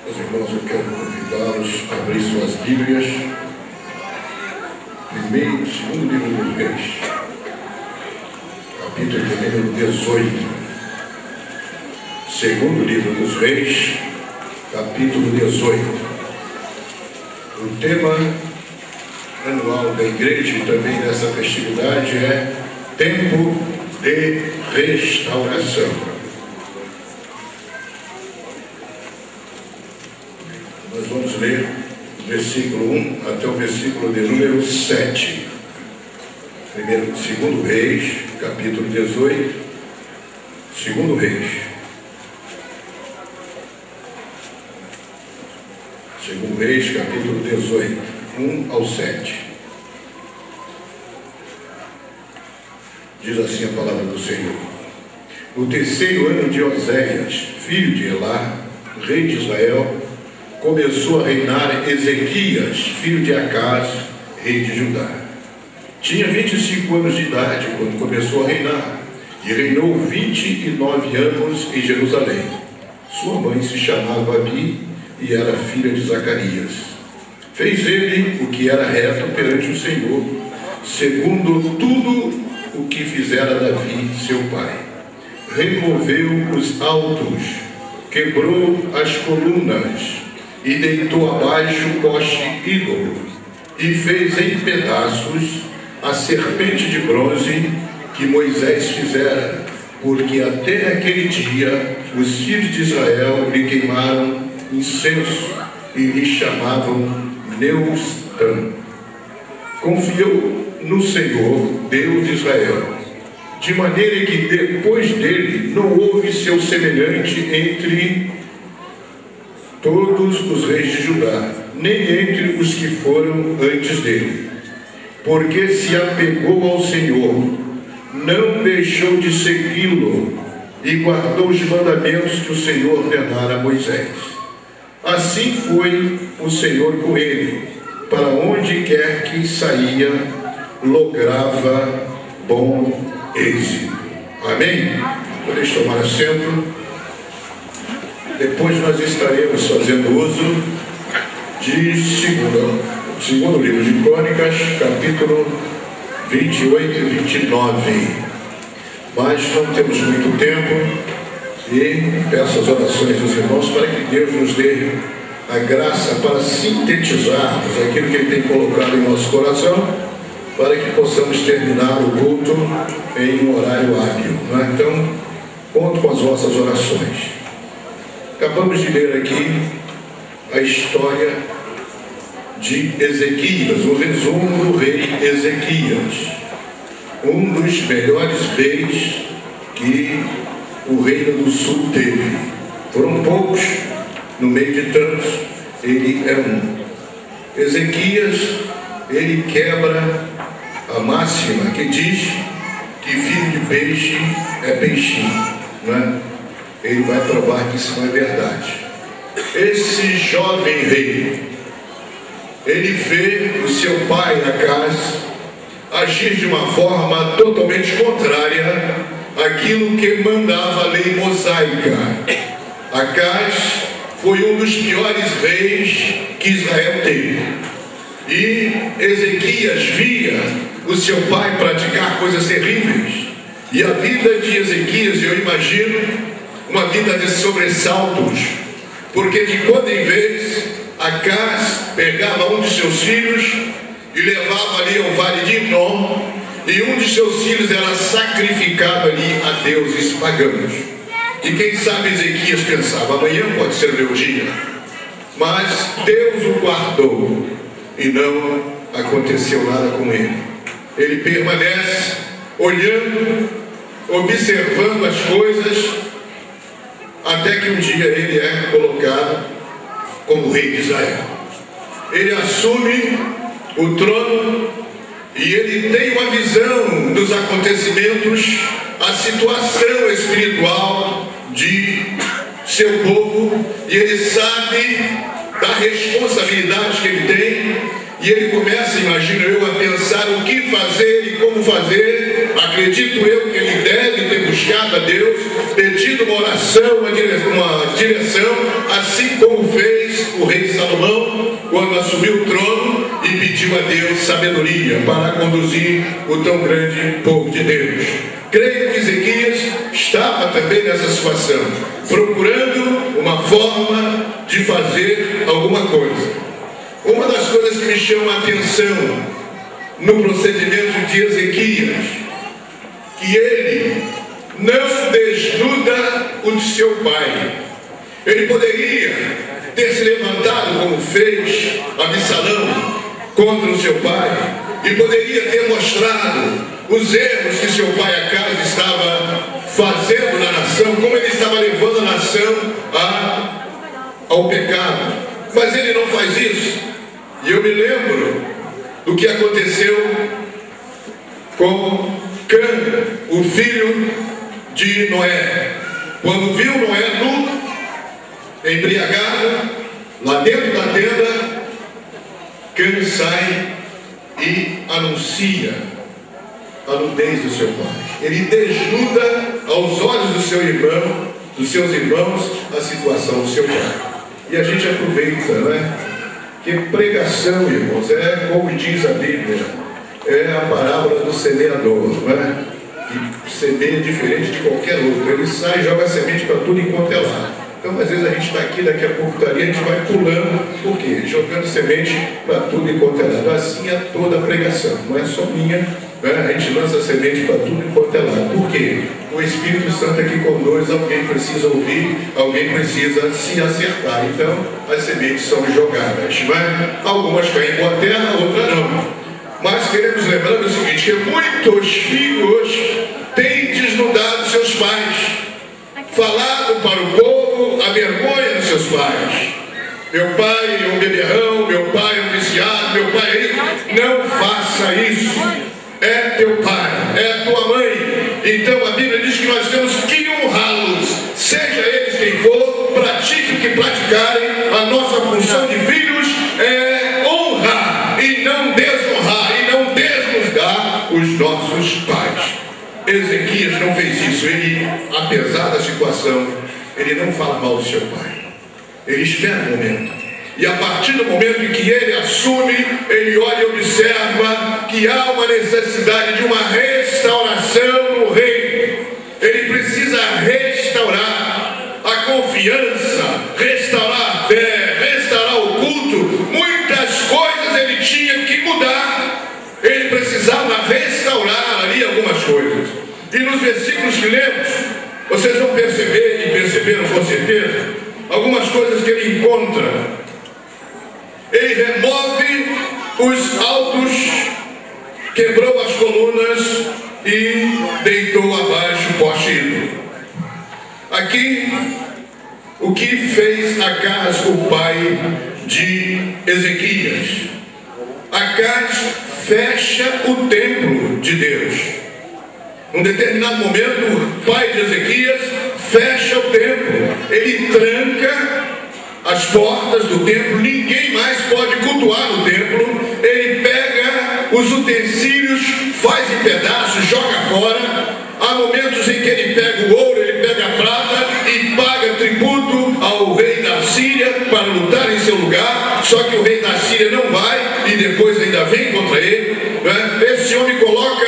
Meus irmãos, eu quero convidá-los a abrir suas Bíblias. Primeiro, segundo livro dos Reis, capítulo número 18. Segundo livro dos Reis, capítulo 18. O tema anual da igreja e também dessa festividade é Tempo de Restauração. Nós vamos ler do versículo 1 até o versículo de número 7. Segundo Reis, capítulo 18. Segundo Reis. Segundo Reis, capítulo 18, 1 ao 7. Diz assim a palavra do Senhor. No terceiro ano de Oséias, filho de Elá, rei de Israel, começou a reinar Ezequias, filho de Acaz, rei de Judá. Tinha 25 anos de idade quando começou a reinar, e reinou 29 anos em Jerusalém. Sua mãe se chamava Abi e era filha de Zacarias. Fez ele o que era reto perante o Senhor, segundo tudo o que fizera Davi, seu pai. Removeu os altos, quebrou as colunas, e deitou abaixo o poste ídolo, e fez em pedaços a serpente de bronze que Moisés fizera, porque até aquele dia os filhos de Israel lhe queimaram incenso e lhe chamavam Neustã. Confiou no Senhor, Deus de Israel, de maneira que depois dele não houve seu semelhante entre todos os reis de Judá, nem entre os que foram antes dele, porque se apegou ao Senhor, não deixou de segui-lo e guardou os mandamentos que o Senhor ordenara a Moisés. Assim foi o Senhor com ele, para onde quer que saía, lograva bom êxito. Amém? Podeis tomar assento. Depois nós estaremos fazendo uso de segundo livro de Crônicas, capítulo 28 e 29. Mas não temos muito tempo e peço as orações dos irmãos para que Deus nos dê a graça para sintetizarmos aquilo que Ele tem colocado em nosso coração, para que possamos terminar o culto em um horário hábil. Então, conto com as vossas orações. Acabamos de ler aqui a história de Ezequias, o resumo do rei Ezequias, um dos melhores reis que o Reino do Sul teve. Foram poucos, no meio de tantos, ele é um. Ezequias, ele quebra a máxima que diz que filho de peixe é peixinho, não é? Ele vai provar que isso não é verdade. Esse jovem rei, ele vê o seu pai Acaz agir de uma forma totalmente contrária àquilo que mandava a lei mosaica. Acaz foi um dos piores reis que Israel teve. E Ezequias via o seu pai praticar coisas terríveis. E a vida de Ezequias, eu imagino, uma vida de sobressaltos, porque de quando em vez Acaz pegava um de seus filhos e levava ali ao vale de Inom, e um de seus filhos era sacrificado ali a deuses pagãos. E quem sabe Ezequias pensava, amanhã pode ser meu dia, mas Deus o guardou e não aconteceu nada com ele. Ele permanece olhando, observando as coisas, até que um dia ele é colocado como rei de Israel. Ele assume o trono e ele tem uma visão dos acontecimentos, a situação espiritual de seu povo, e ele sabe da responsabilidade que ele tem, e ele começa, imagino eu, a pensar o que fazer e como fazer. Acredito eu que ele deve ter buscado a Deus, pedido uma oração, uma direção, assim como fez o rei Salomão, quando assumiu o trono e pediu a Deus sabedoria para conduzir o tão grande povo de Deus. Creio que Ezequias estava também nessa situação, procurando uma forma de fazer alguma coisa. Uma das coisas que me chama a atenção no procedimento de Ezequias, que ele não desnuda o de seu pai. Ele poderia ter se levantado, como fez Absalão, contra o seu pai, e poderia ter mostrado os erros que seu pai Acas estava fazendo na nação, como ele estava levando a nação ao pecado. Mas ele não faz isso. E eu me lembro do que aconteceu com Cã, o filho de Noé. Quando viu Noé nu, embriagado, lá dentro da tenda, Cã sai e anuncia a nudez do seu pai. Ele desnuda aos olhos do seu irmão, dos seus irmãos, a situação do seu pai. E a gente aproveita, né? Que pregação, irmãos, é como diz a Bíblia, é a parábola do semeador, né? Que semeia diferente de qualquer outro. Ele sai e joga semente para tudo enquanto é lá. Então, às vezes a gente está aqui, daqui a pouco está ali, a gente vai pulando, por quê? Jogando semente para tudo enquanto é lado. Assim é toda a pregação, não é só minha, né? A gente lança semente para tudo enquanto é lado. Por quê? O Espírito Santo aqui conosco, alguém precisa ouvir, alguém precisa se acertar. Então, as sementes são jogadas, né? Algumas caem em boa terra, outras não. Mas queremos lembrar o seguinte, que muitos filhos têm desnudado seus pais, falado para o povo a vergonha dos seus pais. Meu pai é um beberrão, meu pai é um viciado, meu pai é isso. Não faça isso. É teu pai, é tua mãe. Então a Bíblia diz que nós temos que honrá-los, seja eles quem for, pratique o que praticarem. A nossa função de filhos é honrar e não desonrar e não desnudar os nossos pais. Ezequias não fez isso. Ele, apesar da situação, ele não fala mal do seu pai. Ele espera um momento. E a partir do momento em que ele assume, ele olha e observa que há uma necessidade de uma restauração no reino. Ele precisa restaurar a confiança, restaurar a fé, restaurar o culto. Muitas coisas ele tinha que mudar. Ele precisava restaurar ali algumas coisas. E nos versículos que lemos, vocês vão perceber, e perceberam com certeza, algumas coisas que ele encontra. Ele remove os altos, quebrou as colunas e deitou abaixo o poste ídolo. Aqui, o que fez Acas, o pai de Ezequias? Acas fecha o templo de Deus. Num determinado momento, o pai de Ezequias fecha o templo. Ele tranca as portas do templo, ninguém mais pode cultuar no templo. Ele pega os utensílios, faz em pedaços, joga fora. Há momentos em que ele pega o ouro, ele pega a prata e paga tributo ao rei da Síria para lutar em seu lugar. Só que o rei da Síria não vai e depois ainda vem contra ele, né? Esse homem coloca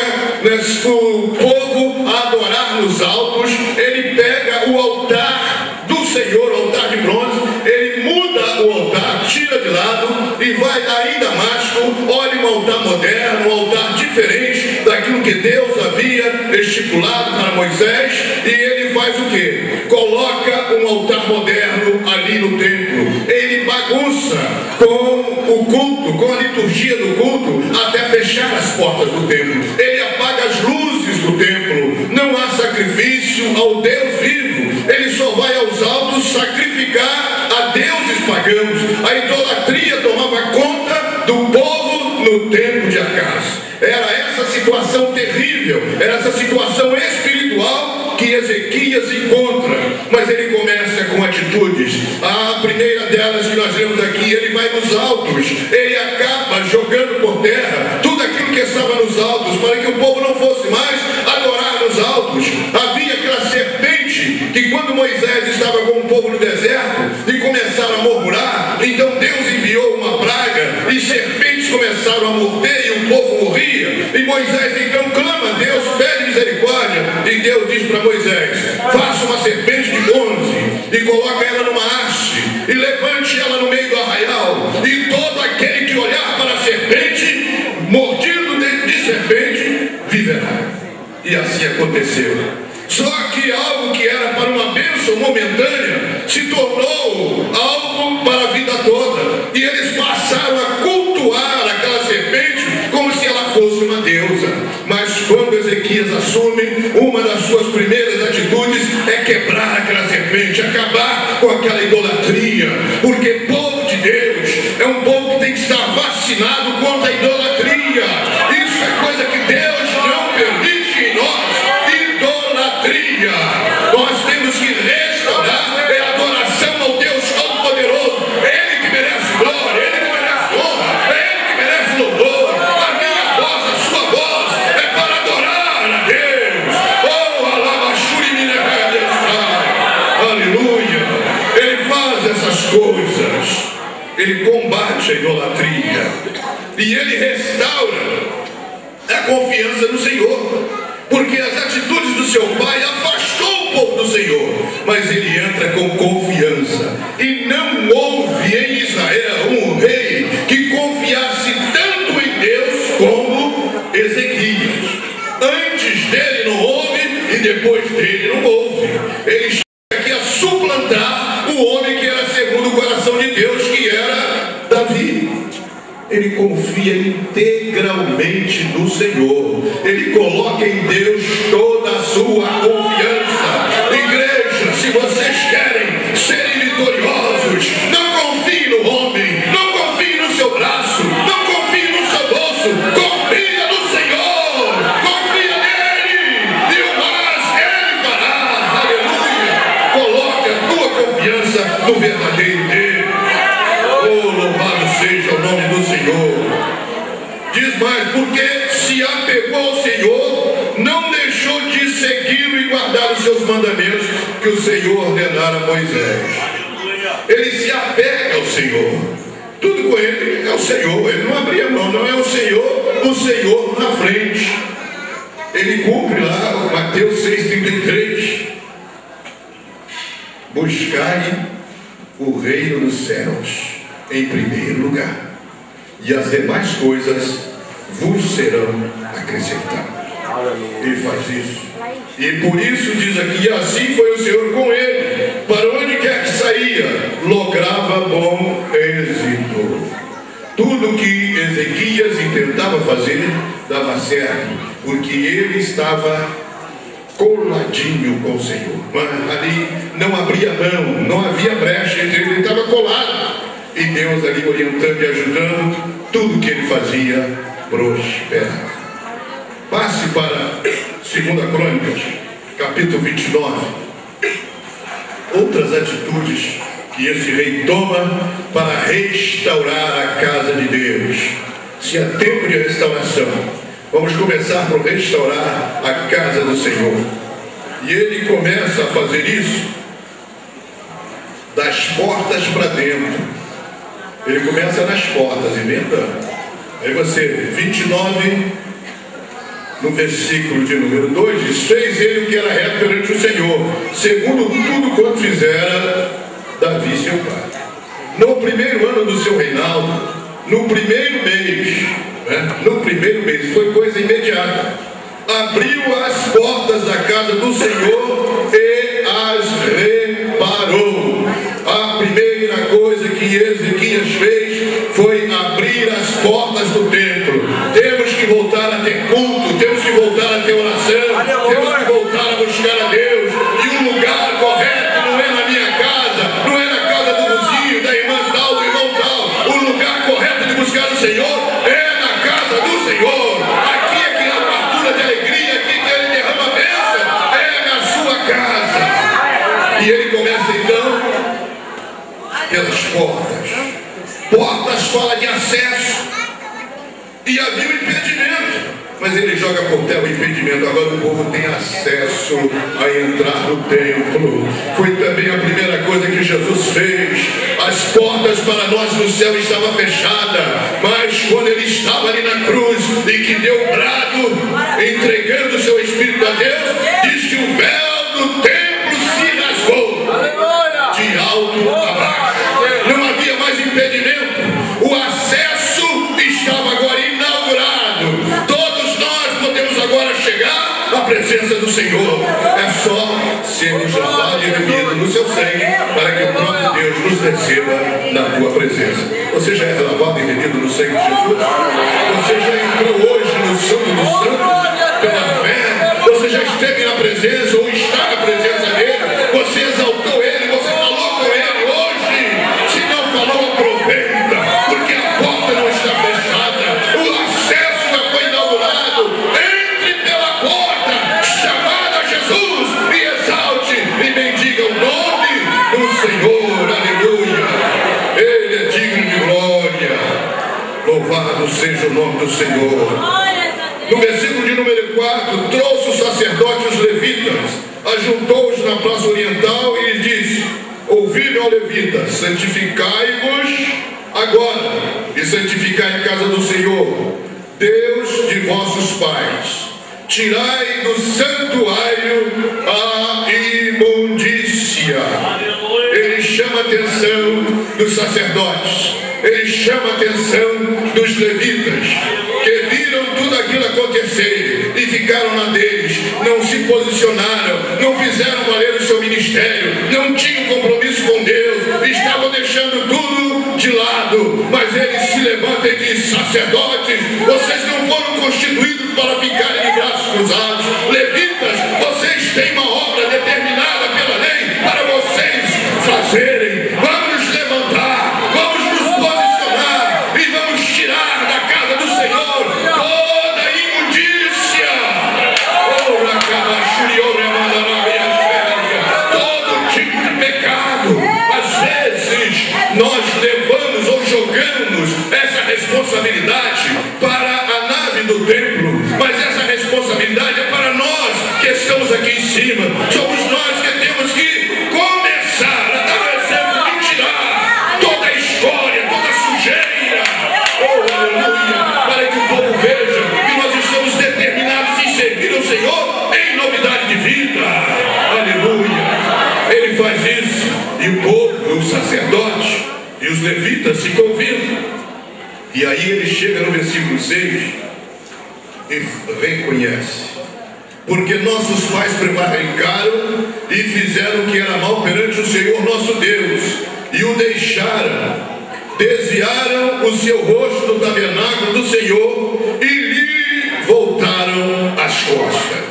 o povo a adorar nos altos. Ele pega o altar do Senhor, o altar de bronze, ele muda o altar, tira de lado e vai a Damasco. Olha um altar moderno, um altar diferente daquilo que Deus havia estipulado para Moisés. E ele faz o quê? Coloca um altar moderno ali no templo. Ele bagunça com o culto, com a liturgia do culto, até fechar as portas do templo. Ele apaga as luzes do templo. Não há sacrifício ao Deus vivo. Ele só vai aos altos sacrificar a deuses pagãos. A idolatria tomava conta do povo no tempo de Acas. Era essa situação terrível, era essa situação espiritual que Ezequias encontra. Mas ele começa com atitudes. A primeira delas que nós vemos aqui, ele vai nos altos. Ele acaba jogando por terra tudo aquilo que estava nos altos, para que o povo não fosse mais adorar nos altos. Havia aquela serpente que, quando Moisés estava com o povo no deserto e começaram a murmurar, então começaram a morder e o povo morria. E Moisés então clama a Deus, pede misericórdia. E Deus diz para Moisés: faça uma serpente de bronze e coloque ela numa haste e levante ela no meio do arraial. E todo aquele que olhar para a serpente, mordido de serpente, viverá. E assim aconteceu. Só que algo que era para uma bênção momentânea se tornou algo para a vida toda. E eles passaram a cultuar aquela serpente como se ela fosse uma deusa. Mas quando Ezequias assume, uma das suas primeiras atitudes é quebrar aquela serpente, acabar com aquela idolatria. Porque povo de Deus é um povo que tem que estar vacinado contra a idolatria. Isso é coisa que Deus não permite em nós. Idolatria. Nós temos que restaurar a adoração ao Deus Todo-Poderoso. É Ele que merece glória, é Ele que merece honra, é Ele que merece louvor. A minha voz, a sua voz é para adorar a Deus. Oh, alabachuri minerai. Aleluia. Ele faz essas coisas. Ele combate a idolatria. E ele restaura a confiança no Senhor. Porque as atitudes do seu pai afastou o povo do Senhor. Mas ele entra com confiança. E não houve em Israel um rei que confiasse tanto em Deus como Ezequias. Antes dele não houve e depois dele não houve. Ele chega aqui a suplantar o homem que era segundo o coração de Deus, que era Davi. Ele confia integralmente no Senhor. Ele coloca em Deus toda a sua confiança. Igreja, se vocês querem serem vitoriosos, não confie no homem, não confie no seu braço, não confie no seu bolso. Confia no Senhor, confia nele, e o mais Ele fará. Aleluia. Coloque a tua confiança no verdadeiro Deus. Oh, louvado seja o nome do Senhor. Diz mais: porque se apegou ao Senhor, não deixou de segui-lo e guardar os seus mandamentos que o Senhor ordenara a Moisés. Ele se apega ao Senhor. Tudo com ele é o Senhor. Ele não abria mão, não é o Senhor na frente. Ele cumpre lá Mateus 6,33. Buscai o reino dos céus em primeiro lugar, e as demais coisas vos serão acrescentadas. Ele faz isso. E por isso diz aqui: assim foi o Senhor com ele, para onde quer que saía, lograva bom êxito. Tudo que Ezequias intentava fazer dava certo, porque ele estava coladinho com o Senhor. Mas ali não abria mão, não havia brecha entre ele estava colado. E Deus ali orientando e ajudando, tudo que ele fazia prosperava. Passe para 2 Crônicas, capítulo 29. Outras atitudes que esse rei toma para restaurar a casa de Deus. Se é tempo de restauração, vamos começar por restaurar a casa do Senhor. E ele começa a fazer isso das portas para dentro. Ele começa nas portas, inventando. Aí você, 29, no versículo de número 2, diz: fez ele o que era reto perante o Senhor, segundo tudo quanto fizera Davi seu pai. No primeiro ano do seu reinado, no primeiro mês, foi coisa imediata, abriu as portas da casa do Senhor e as reparou. A primeira coisa que Ezequias fez foi abrir as portas do templo. Temos que voltar a ter culto, temos que voltar a ter oração, temos que voltar a buscar a Deus. E o lugar correto não é na minha casa, não é na casa do vizinho, da irmã tal, do irmão tal. O lugar correto de buscar o Senhor é na casa do Senhor. Aqui é que há fartura de alegria, aqui que Ele derrama a bênção, é na sua casa. E ele começa então pelas portas. Portas fala de acesso. E havia um impedimento, mas ele joga por terra o impedimento. Agora o povo tem acesso a entrar no templo. Foi também a primeira coisa que Jesus fez. as portas para nós no céu estavam fechadas, mas quando ele estava ali na cruz e que deu o brado, entregando o seu Espírito a Deus, diz que o véu do templo se rasgou, de alto a baixo. Não havia mais impedimento, o acesso estava agora inaugurado. Todos nós podemos agora chegar à presença do Senhor. É só sermos lavados e remidos no seu sangue, para que o próprio Deus nos receba na tua presença. Você já é lavado e remido no sangue de Jesus? Você já entrou hoje no Santo dos Santos pela fé? Você já esteve na presença ou está na presença dele? Você exaltou ele, você falou com ele hoje? Se não falou, aproveita, porque a porta não está fechada, o acesso já foi inaugurado. Entre pela porta chamada Jesus e exalte e bendiga o nome do Senhor. Aleluia. Ele é digno de glória. Louvado seja o nome do Senhor. No versículo de número 4, trouxe os sacerdotes e os levitas, ajuntou-os na praça oriental e lhes disse: ouvi-me, ó levitas, santificai-vos agora e santificai a casa do Senhor, Deus de vossos pais. Tirai do santuário a imundícia. Ele chama a atenção dos sacerdotes, ele chama a atenção dos levitas, que viram tudo aquilo acontecer e ficaram na deles, não se posicionaram, não fizeram valer o seu ministério, não tinham compromisso com Deus, estavam deixando tudo de lado. Mas ele se levanta e diz: sacerdotes, vocês não foram constituídos para ficarem de braços cruzados. Levitas, vocês têm uma obra determinada pela lei para vocês fazerem. Vamos nos levantar, vamos nos posicionar e vamos tirar da casa do Senhor toda a imundícia, todo tipo de pecado. Às vezes nós levamos ou jogamos essa responsabilidade para a nave do templo, mas essa responsabilidade é para nós que estamos aqui em cima. Somos nós que temos que começar a dar o exemplo de tirar toda a escória, toda a sujeira, aleluia, para que o povo veja que nós estamos determinados em servir ao Senhor em novidade de vida. Aleluia. Ele faz isso e o povo, os sacerdotes e os levitas se convidam. E aí ele chega no versículo 6 e reconhece: porque nossos pais prevaricaram e fizeram o que era mal perante o Senhor nosso Deus, e o deixaram, desviaram o seu rosto do tabernáculo do Senhor e lhe voltaram as costas.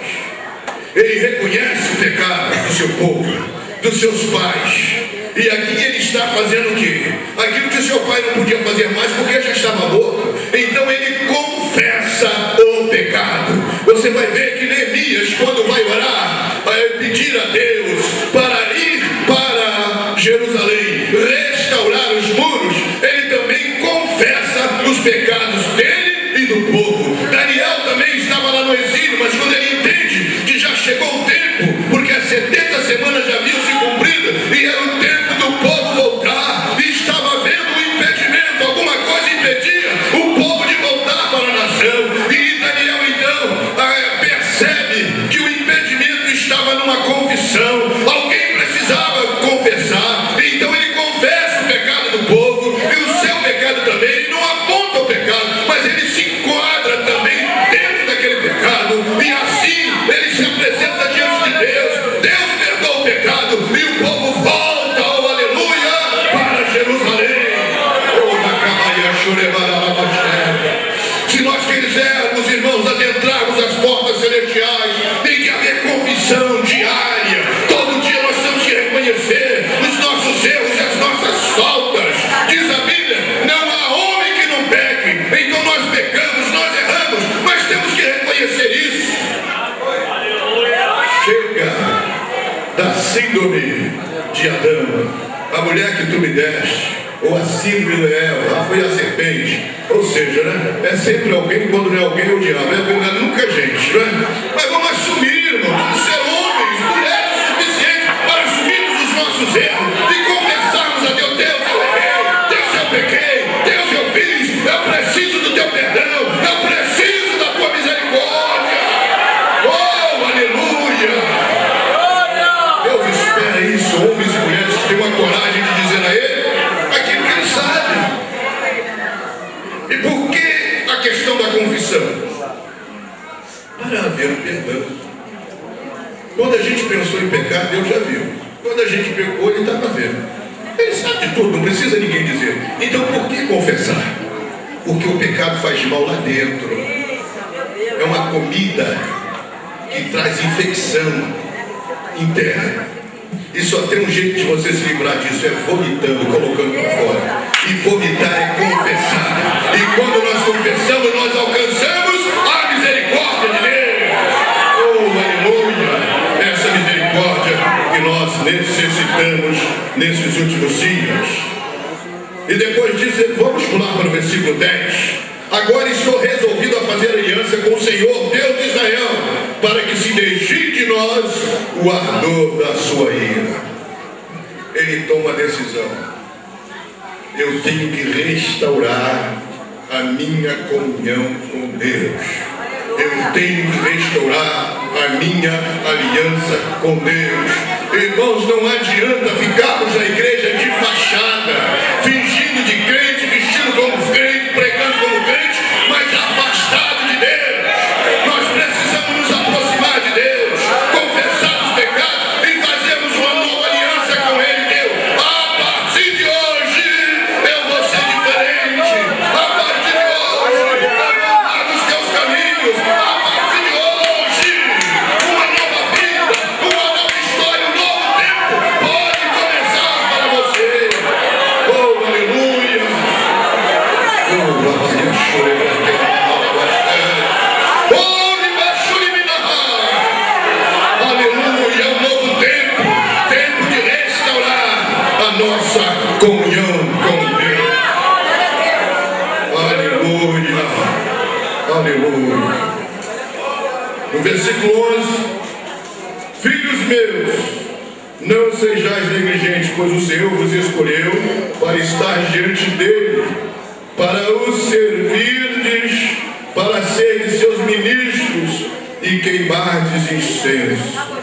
Ele reconhece o pecado do seu povo, dos seus pais. E aqui ele está fazendo o quê? Aquilo que o seu pai não podia fazer mais porque já estava morto. Então ele confessa o pecado. Você vai ver que Neemias, quando vai orar, vai pedir a Deus para ir para Jerusalém, restaurar os muros, ele também confessa os pecados dele e do povo. Daniel também estava lá no exílio, mas quando ele entende que já chegou o tempo, porque as 70 semanas já haviam se cumprido e era o tempo do povo voltar, e estava havendo um impedimento, alguma coisa impedia o povo de voltar para a nação. E Daniel então percebe que o impedimento estava numa confissão, alguém precisava confessar. Então ele confessa o pecado do povo e o seu pecado também. Ele não aponta o pecado, mas ele se enquadra também dentro daquele pecado, e assim ele se apresenta diante de Deus. Deus perdoa o pecado e o povo volta, oh aleluia, para Jerusalém. Se nós quisermos, irmãos, adentrarmos as portas celestiais, tem que haver confissão diária. Todo dia nós temos que reconhecer os nossos erros e as nossas faltas. Diz a Bíblia: não há homem que não peque. Então nós pecamos, nós erramos, mas temos que reconhecer isso. Chega da síndrome de Adão, a mulher que tu me deste, ou a síndrome de Eva, foi a serpente. Ou seja, né? É sempre alguém, quando não é alguém é o diabo. É nunca gente, né? Mas vamos assumir, irmão, vamos ser homens, mulheres suficientes para assumirmos os nossos erros e confessarmos a Deus. Deus, verdadeiro perdão. Quando a gente pensou em pecar, Deus já viu. Quando a gente pecou, Ele estava vendo. Ele sabe de tudo, não precisa ninguém dizer. Então por que confessar? Porque o pecado faz mal lá dentro. É uma comida que traz infecção interna. E só tem um jeito de você se livrar disso, é vomitando, colocando para fora. E vomitar é confessar. E quando nós confessamos, nós alcançamos a misericórdia de Deus. Oh, aleluia! Essa misericórdia que nós necessitamos nesses últimos dias. E depois disso, vamos pular para o versículo 10. Agora estou resolvido a fazer aliança com o Senhor, Deus de Israel, para que se desvie de nós o ardor da sua ira. Ele toma a decisão. Eu tenho que restaurar a minha comunhão com Deus. Eu tenho que restaurar a minha aliança com Deus. Irmãos, não adianta ficarmos na igreja de fachada, fingindo de crente, vestindo como crente, pregando como crente, mas afastado de Deus. Nós precisamos nos aproximar de Deus, confessar os pecados e fazermos uma nova aliança com Ele. Deus, a partir de hoje eu vou ser diferente. A partir de hoje eu vou andar nos teus caminhos. A partir de hoje, uma nova vida, uma nova história, um novo tempo pode começar para você. Oh, aleluia! Aleluia, um novo tempo, tempo de restaurar a nossa comunhão com Deus. Aleluia, aleluia. No versículo 11: filhos meus, não sejais negligentes, pois o Senhor vos escolheu para estar diante dele, para os servirdes, para serem seus ministros e queimardes incenso.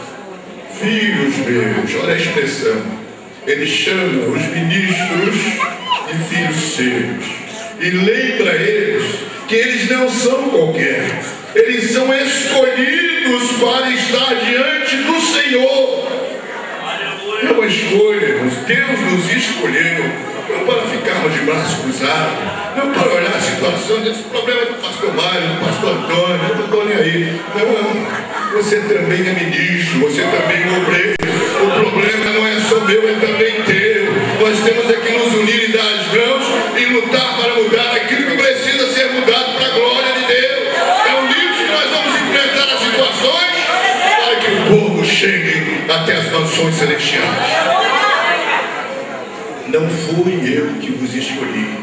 Filhos meus, olha a expressão. Ele chama os ministros de filhos seus e lembra eles que eles não são qualquer. Eles são escolhidos para estar diante do Senhor. É uma escolha, irmãos. Deus nos escolheu não para ficarmos de braços cruzados, não para olhar a situação desse problema do pastor Mário, do pastor Antônio, eu não estou nem aí. Não, você também é ministro, você também é obreiro. O problema não é só meu, é também teu. Nós temos que nos unir e dar as mãos e lutar para mudar aquilo que precisa ser mudado para a glória de Deus. É unidos que nós vamos enfrentar as situações para que o povo chegue até as mansões celestiais. Não fui eu que vos escolhi.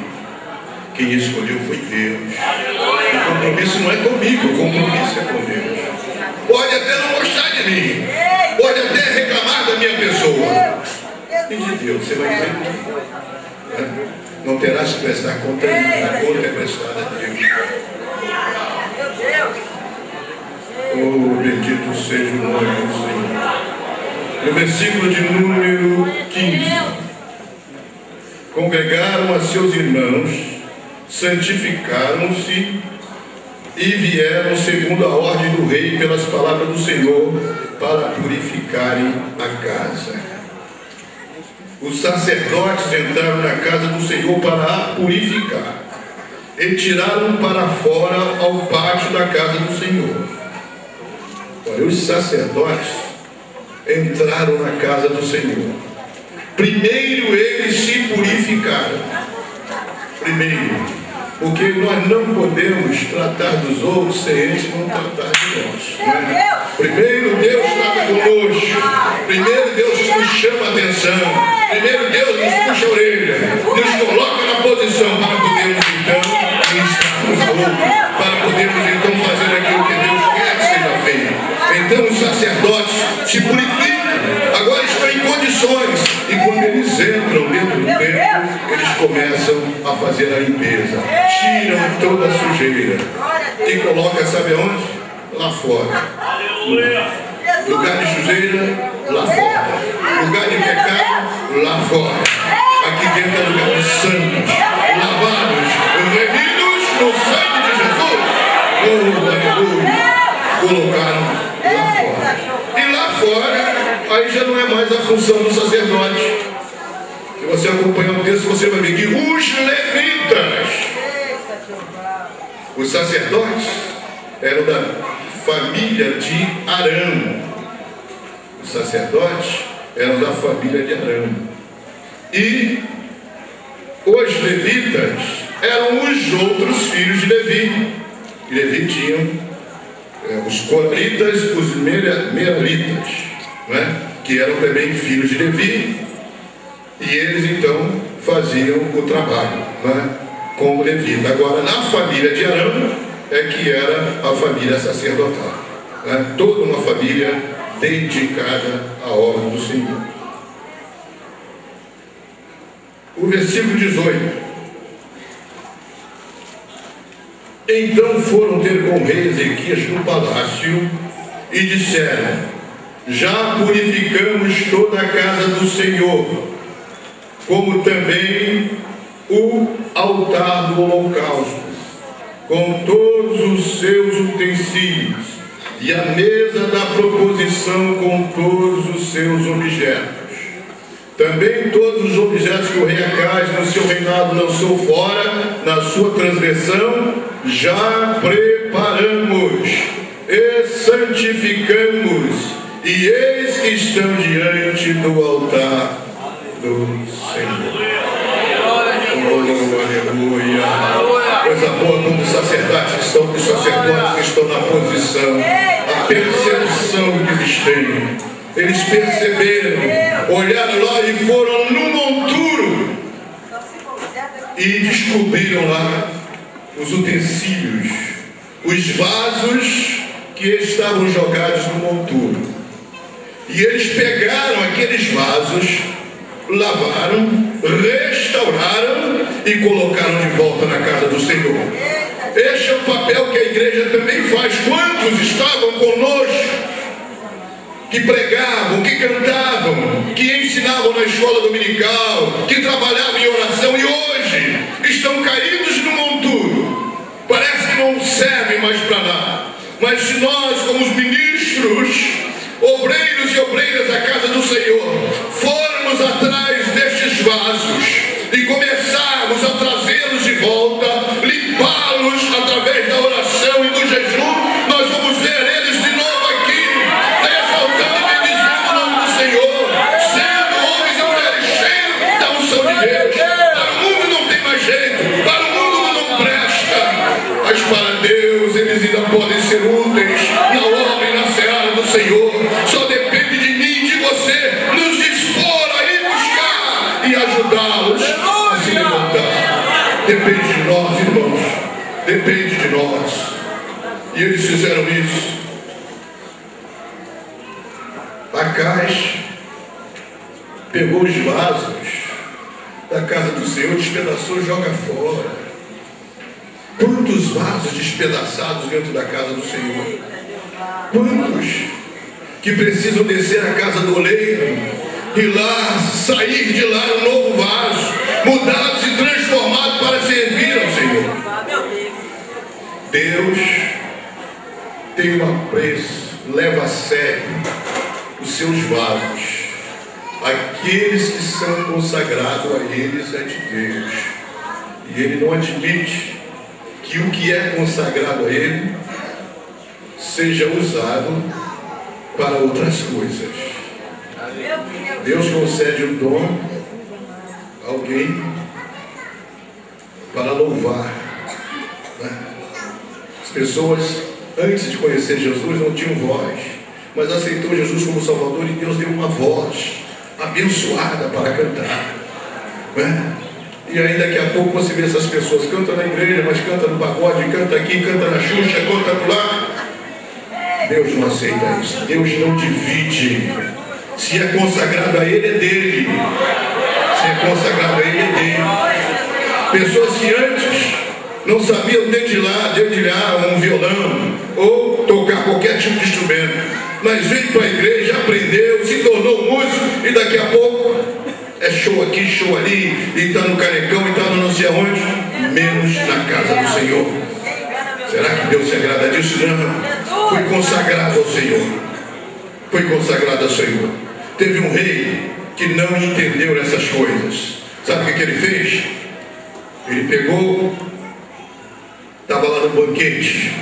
Quem escolheu foi Deus. O compromisso não é comigo, o compromisso é com Deus. Pode até não gostar de mim, pode até reclamar da minha pessoa. E de Deus, você vai dizer que não terás que prestar conta a mim, a conta é prestada a Deus. Oh, bendito seja o nome do Senhor. No versículo de número 15: congregaram a seus irmãos, santificaram-se e vieram segundo a ordem do rei pelas palavras do Senhor para purificarem a casa. Os sacerdotes entraram na casa do Senhor para a purificar e tiraram para fora ao pátio da casa do Senhor. Olha, os sacerdotes entraram na casa do Senhor. Primeiro eles se purificaram. Primeiro. Porque nós não podemos tratar dos outros sem eles não tratar de nós. Né? Primeiro Deus trata conosco. Primeiro Deus nos chama a atenção. Primeiro Deus nos puxa a orelha. Nos coloca na posição para podermos então ministrarmos a outro. Para podermos então fazer aquilo que Deus quer que seja feito. Então os sacerdotes se purificam. Agora estão em condições. E quando eles entram dentro do templo, eles começam a fazer a limpeza. Tiram toda a sujeira. E colocam, sabe aonde? Lá fora. Lugar de sujeira, lá fora. Lugar de pecado, lá fora. Aqui dentro é lugar de santos, lavados, remidos no sangue de Jesus. Oh, aleluia. Colocaram mais a função do sacerdote. Se você acompanhar o texto, você vai ver que os levitas, os sacerdotes, eram da família de Arão. Os sacerdotes eram da família de Arão. E os levitas eram os outros filhos de Levi. E Levi tinham os coraritas, os meraritas, né? Que eram também filhos de Levi. E eles então faziam o trabalho, né? Como levita. Agora, na família de Arão é que era a família sacerdotal, né? Toda uma família dedicada à obra do Senhor. O versículo 18. Então foram ter com o rei Ezequias no palácio e disseram: já purificamos toda a casa do Senhor, como também o altar do holocausto, com todos os seus utensílios, e a mesa da proposição com todos os seus objetos. Também todos os objetos que o rei Acais no seu reinado lançou fora, na sua transgressão, já preparamos e santificamos, e eis que estão diante do altar do Senhor. Oh, aleluia. Coisa boa quando os sacerdotes estão na posição, a percepção que eles têm. Eles perceberam, olharam lá e foram no monturo e descobriram lá os utensílios, os vasos que estavam jogados no monturo. E eles pegaram aqueles vasos, lavaram, restauraram e colocaram de volta na casa do Senhor. Este é o papel que a igreja também faz. Quantos estavam conosco, que pregavam, que cantavam, que ensinavam na escola dominical, que trabalhavam em oração e hoje estão caídos no monturo, parece que não servem mais para nada. Mas se nós, como os ministros, obreiros e obreiras da casa do Senhor, formos atrás destes vasos e começarmos a trazê-los de volta, limpá-los através da oração e do jejum, nós vamos ver eles de novo aqui, exaltando e bendizendo o nome do Senhor, sendo homens e mulheres cheios da unção de Deus. Para o mundo não tem mais jeito, para o mundo não presta, mas para Deus eles ainda podem ser úteis na obra e na seara do Senhor. Só depende de mim e de você nos dispor a ir buscar e ajudá-los a se levantar. Depende de nós, irmãos, depende de nós. E eles fizeram isso. Acais pegou os vasos da casa do Senhor, despedaçou e joga fora. Quantos vasos despedaçados dentro da casa do Senhor? Quantos que precisam descer à casa do oleiro e lá, sair de lá um novo vaso, mudados e transformados para servir ao Senhor. Deus tem um apreço, leva a sério os seus vasos. Aqueles que são consagrados a eles é de Deus. E Ele não admite que o que é consagrado a Ele seja usado para outras coisas. Deus concede o dom a alguém para louvar, né? As pessoas, antes de conhecer Jesus, não tinham voz, mas aceitou Jesus como Salvador e Deus deu uma voz abençoada para cantar, né? E aí daqui a pouco você vê essas pessoas cantam na igreja, mas canta no pagode, canta aqui, canta na Xuxa, canta lá. Deus não aceita isso. Deus não divide. Se é consagrado a Ele, é dele. Se é consagrado a Ele, é dele. Pessoas que antes não sabiam dedilhar um violão ou tocar qualquer tipo de instrumento, mas veio para a igreja, aprendeu, se tornou músico e daqui a pouco é show aqui, show ali, e está no canecão, e está no não sei aonde, menos na casa do Senhor. Será que Deus se agrada disso? Não. Foi consagrado ao Senhor. Foi consagrado ao Senhor. Teve um rei que não entendeu essas coisas. Sabe o que ele fez? Ele pegou, estava lá no banquete,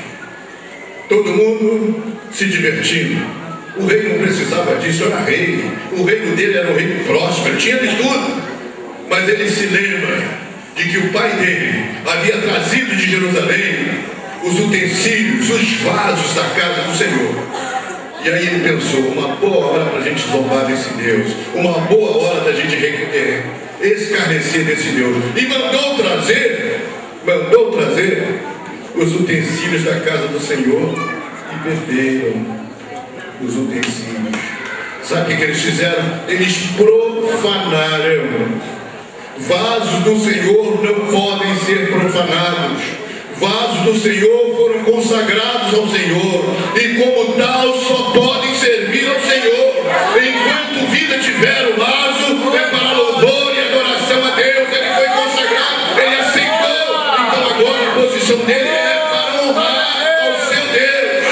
todo mundo se divertindo. O rei não precisava disso, era rei. O reino dele era um reino próspero, tinha de tudo. Mas ele se lembra de que o pai dele havia trazido de Jerusalém os utensílios, os vasos da casa do Senhor. E aí ele pensou, uma boa hora para a gente zombar desse Deus, uma boa hora da gente escarnecer desse Deus. E mandou trazer os utensílios da casa do Senhor e beberam os utensílios. Sabe o que eles fizeram? Eles profanaram. Vasos do Senhor não podem ser profanados. Vasos do Senhor foram consagrados ao Senhor e como tal só podem servir ao Senhor. Enquanto vida tiver o vaso, é para louvor e adoração a Deus. Ele foi consagrado, ele aceitou. Então agora a posição dele é para honrar ao seu Deus.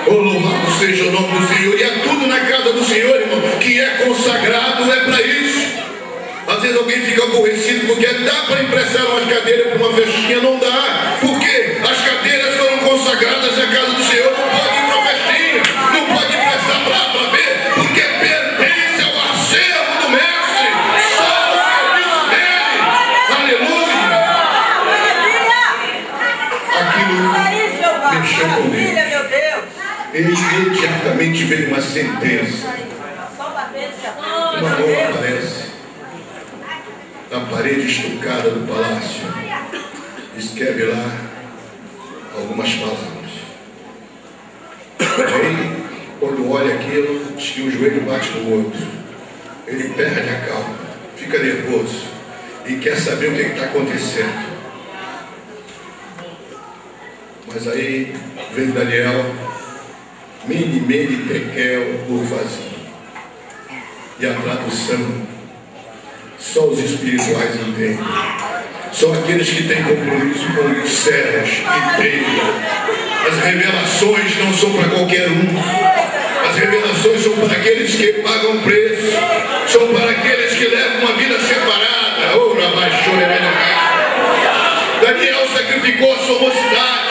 Oh, louvado seja o nome do Senhor. E é tudo na casa do Senhor, irmão, que é consagrado, é para isso. Às vezes alguém fica aborrecido porque dá para emprestar umas cadeiras para uma festinha, não dá. Por quê? As cadeiras foram consagradas na casa do Senhor, não pode ir para uma festinha, não pode emprestar para ver, porque pertence ao acervo do Mestre, só o serviço dele. Aleluia! Aquilo mexeu com ele. Imediatamente veio uma sentença. Uma mão aparece na parede estucada do palácio, escreve lá algumas palavras. Aí, quando olha aquilo, diz que um joelho bate no outro, ele perde a calma, fica nervoso e quer saber o que está acontecendo. Mas aí vem Daniel, mene, mene, tekel, urvasim. E a tradução só os espirituais entendem. Só aqueles que têm compromisso com os céus entendem. As revelações não são para qualquer um. As revelações são para aqueles que pagam preço. São para aqueles que levam uma vida separada. Oh, Daniel sacrificou a sua mocidade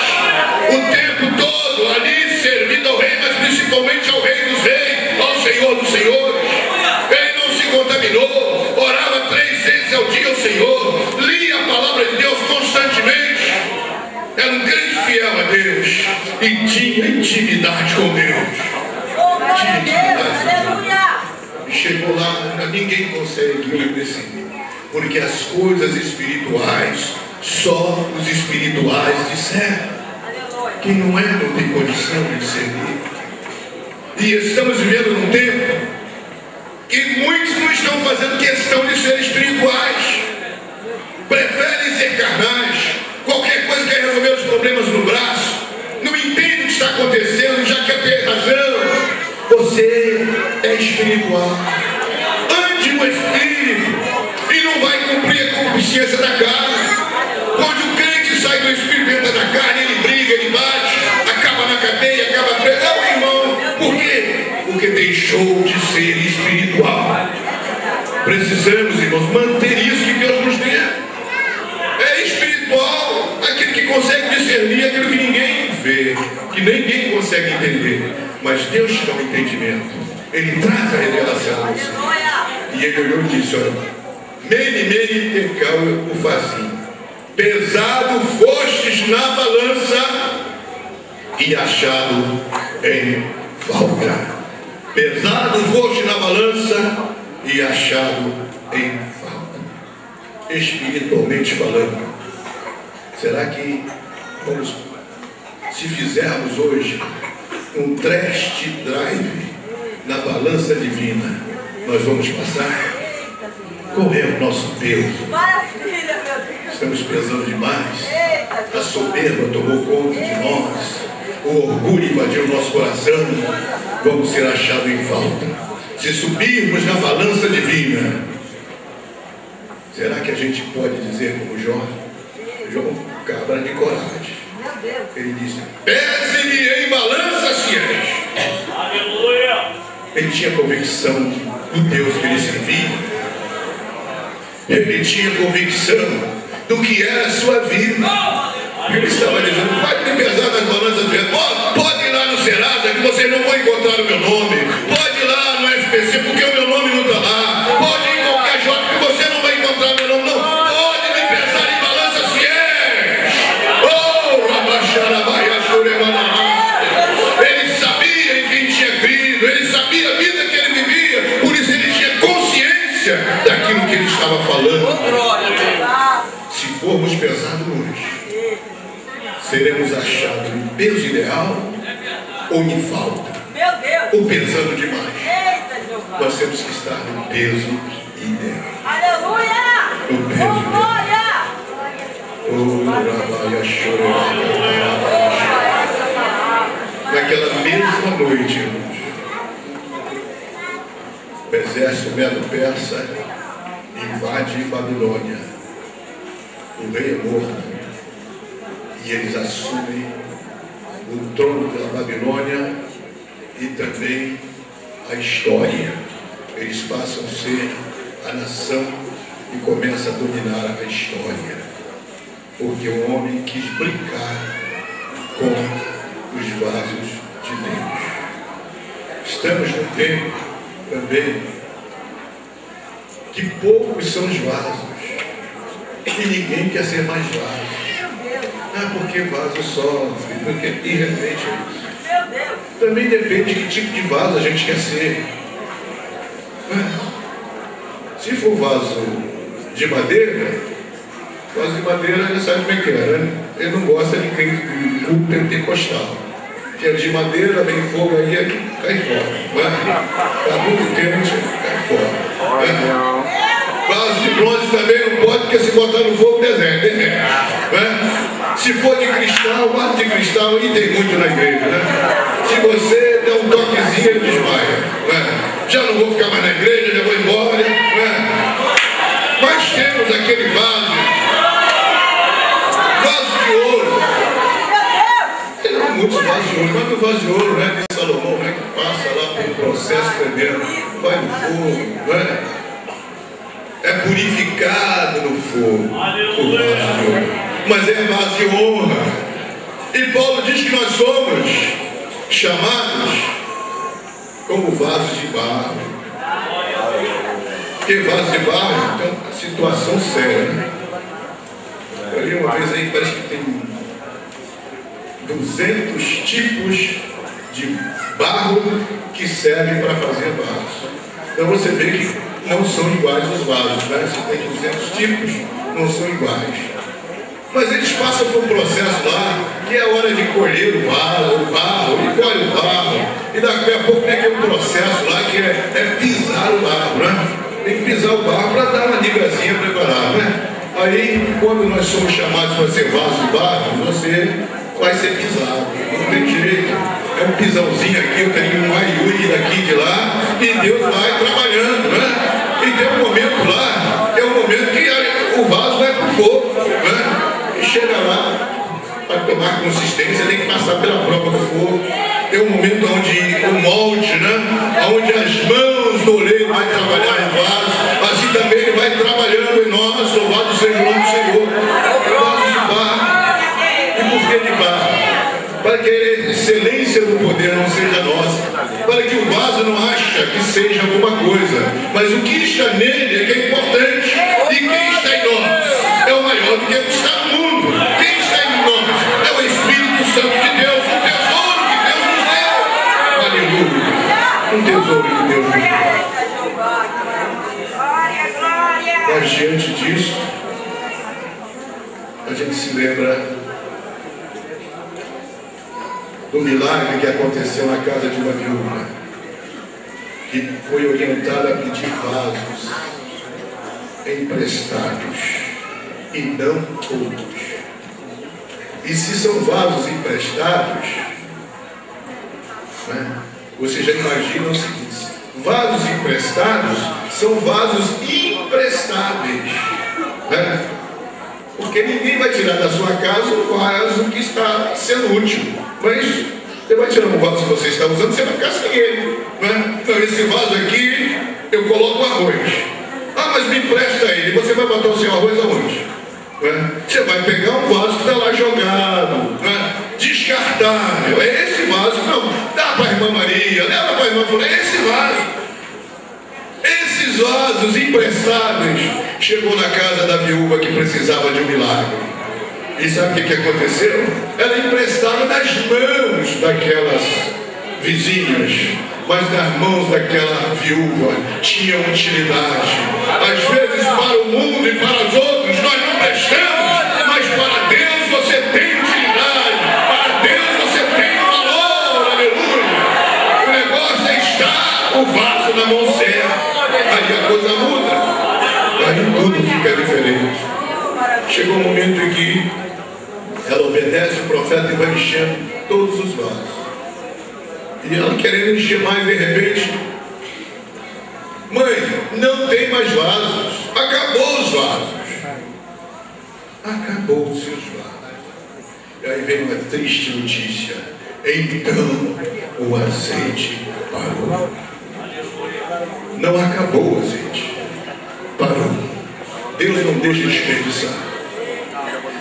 o tempo todo ali servindo ao rei, mas principalmente ao rei dos reis, ao Senhor dos senhores. Ele não se contaminou, orava 3 vezes ao dia ao Senhor, lia a palavra de Deus constantemente, era um grande fiel a Deus e tinha intimidade com Deus. Tinha intimidade com Deus. E chegou lá, ninguém consegue decidir, porque as coisas espirituais só os espirituais disseram. Quem não tem condição de servir. E estamos vivendo num tempo que muitos não estão fazendo questão de ser espirituais, preferem ser carnais. Qualquer coisa quer resolver os problemas no braço, não entende o que está acontecendo, já quer ter razão. Você é espiritual, ande no Espírito e não vai cumprir a concupiscência da carne. Quando o crente sai do Espírito e entra na carne, ele briga, ele bate, acaba na cadeia, acaba preso. Não, irmão, por quê? Porque deixou de ser espiritual. Precisamos, irmãos, manter isso que Deus nos deu. É espiritual aquele que consegue discernir aquilo que ninguém vê, que ninguém consegue entender, mas Deus te dá um entendimento. Ele traz a revelação. E ele olhou e disse: olha, mene, mene, tekel, urvasim. Pesado fostes na balança e achado em falta. Pesado foste na balança e achado em falta. Espiritualmente falando, será que vamos, se fizermos hoje um test drive na balança divina, nós vamos passar? Qual é o nosso peso? Estamos pesando demais. A soberba tomou conta de nós. O orgulho invadiu o nosso coração. Vamos ser achados em falta. Se subirmos na balança divina, será que a gente pode dizer como João, cabra de coragem? Ele disse: pese-me em balança, se és. Aleluia! Ele tinha convicção do Deus que ele servia. Ele tinha convicção do que era a sua vida. Ele estava dizendo: pode me pesar nas balanças do vento, pode ir lá no Serasa que vocês não vão encontrar o meu nome, pode ir lá no FPC porque o meu nome não está lá, pode ir em qualquer jogo que você não vai encontrar o meu nome, não, pode me pesar em balanças fiéis. Ele sabia em quem tinha crido, ele sabia a vida que ele vivia, por isso ele tinha consciência daquilo que ele estava falando. Se formos pesados hoje, seremos achados em peso ideal ou em falta? Ou pesando demais? Nós temos que estar no peso ideal. Aleluia! No peso ideal. Naquela mesma noite, o exército medo-persa invade Babilônia. O rei é morto e eles assumem o trono da Babilônia e também a história. Eles passam a ser a nação e começam a dominar a história, porque o homem quis brincar com os vasos de Deus. Estamos num tempo também que poucos são os vasos e ninguém quer ser mais vaso. Porque vaso sofre, porque de repente é isso. Também depende de que tipo de vaso a gente quer ser. Se for vaso de madeira, ele sabe como é que é, né? Ele não gosta de culto pentecostal. Que é de madeira, vem fogo aí, cai fora. Está muito quente, cai fora. Vaso de bronze também não pode, porque se botar no fogo, derrete. Se for de cristal, vaso de cristal, aí tem muito na igreja, né? Se você der um toquezinho, ele desmaia. Já não vou ficar mais na igreja, já vou embora. Mas temos aquele vaso de ouro. Tem muitos vasos de ouro, mas o vaso de ouro, né, de Salomão, né, que passa lá pelo processo tremendo, vai no fogo, né? É purificado no fogo, o vaso de ouro. Mas é vaso de honra. E Paulo diz que nós somos chamados como vasos de barro. Porque vaso de barro tem uma situação séria. Eu li uma vez aí, parece que tem 200 tipos de barro que servem para fazer vasos. Então você vê que não são iguais os vasos, né? Você tem 200 tipos, não são iguais. Mas eles passam por um processo lá, que é a hora de colher o barro, e colhe o barro, e daqui a pouco tem aquele processo lá que é pisar o barro, né? Tem que pisar o barro para dar uma ligazinha preparada, né? Aí, quando nós somos chamados para ser vaso de barro, você vai ser pisado, não tem jeito. É um pisãozinho aqui, eu tenho um aiui daqui de lá, e Deus vai trabalhando, né? E tem um momento lá, que é o momento que o vaso vai para o fogo, né? E chega lá, para tomar consistência, tem que passar pela prova do fogo. Tem um momento onde o molde, né? Onde as mãos do oleiro vai trabalhar no vaso, assim também ele vai trabalhando em nós, louvado seja o nome do Senhor. Vaso de barro. E por que de barro? Para que a excelência do poder não seja nossa, para que o vaso não ache que seja alguma coisa, mas o que está nele é que é importante, e quem está em nós é o maior do que o que está no mundo. Quem está em nós é o Espírito Santo de Deus, um tesouro que Deus nos deu. Aleluia, um tesouro que Deus nos deu. Mas diante disso, a gente se lembra do milagre que aconteceu na casa de uma viúva, que foi orientada a pedir vasos emprestados e não todos. E se são vasos emprestados, né, você já imagina o seguinte: vasos emprestados são vasos imprestáveis, né? Porque ninguém vai tirar da sua casa o vaso que está sendo útil. Mas você vai tirar um vaso que você está usando, você vai ficar sem ele. Né? Então, esse vaso aqui, eu coloco arroz. Ah, mas me empresta ele. Você vai botar o seu arroz aonde? Né? Você vai pegar um vaso que está lá jogado, né? Descartável. É esse vaso. Não, dá para a irmã Maria, leva para a irmã Flor. É esse vaso. Esses vasos imprestáveis chegou na casa da viúva que precisava de um milagre. E sabe o que aconteceu? Ela emprestava nas mãos daquelas vizinhas, mas nas mãos daquela viúva tinha utilidade. Às vezes para o mundo e para os outros nós não prestamos, mas para Deus você tem utilidade, para Deus você tem valor, aleluia. O negócio é estar o vaso na mão certa. Aí a coisa muda, aí tudo fica diferente. Chegou um momento em que ela obedece o profeta e vai enchendo todos os vasos. E ela querendo encher mais, de repente, mãe, não tem mais vasos, acabou os vasos. Acabou-se os vasos. E aí vem uma triste notícia. Então o azeite parou. Não acabou o azeite, parou. Deus não deixa desperdiçar.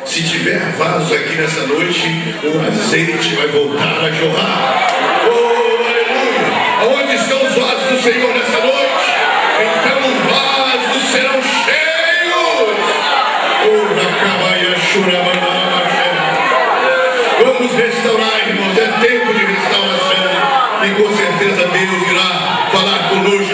Se tiver vasos aqui nessa noite, o azeite vai voltar a jorrar. Oh, aleluia! Onde estão os vasos do Senhor nessa noite? Então os vasos serão cheios. Oh, Racabaia, Churamanamaché. Vamos restaurar, irmãos. É tempo de restauração. E com certeza Deus irá falar conosco